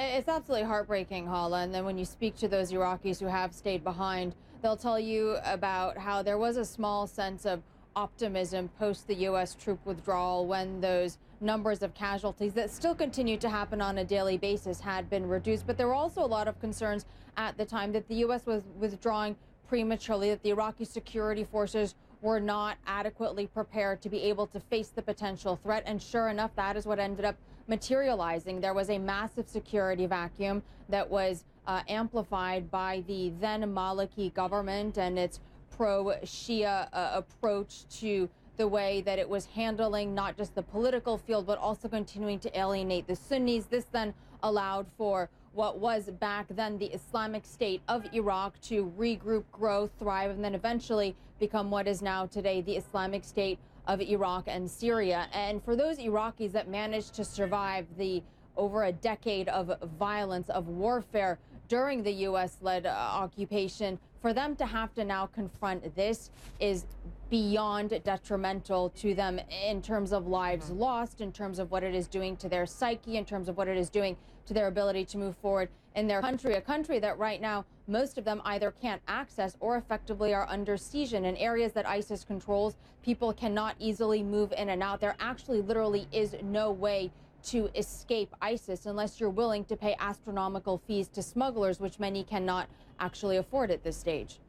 It's absolutely heartbreaking, Hala. And then when you speak to those Iraqis who have stayed behind, they'll tell you about how there was a small sense of optimism post the U.S. troop withdrawal when those numbers of casualties that still continue to happen on a daily basis had been reduced. But there were also a lot of concerns at the time that the U.S. was withdrawing prematurely, that the Iraqi security forces were not adequately prepared to be able to face the potential threat. And sure enough, that is what ended up materializing. There was a massive security vacuum that was amplified by the then Maliki government and its pro-Shia approach to the way that it was handling not just the political field, but also continuing to alienate the Sunnis. This then allowed for what was back then the Islamic State of Iraq to regroup, grow, thrive, and then eventually become what is now today the Islamic State of Iraq and Syria. And for those Iraqis that managed to survive the over a decade of violence, of warfare during the U.S.-led occupation, for them to have to now confront this is beyond detrimental to them in terms of lives lost, in terms of what it is doing to their psyche, in terms of what it is doing to their ability to move forward in their country, a country that right now most of them either can't access or effectively are under siege. And in areas that ISIS controls, people cannot easily move in and out. There actually literally is no way to escape ISIS unless you're willing to pay astronomical fees to smugglers, which many cannot actually afford at this stage.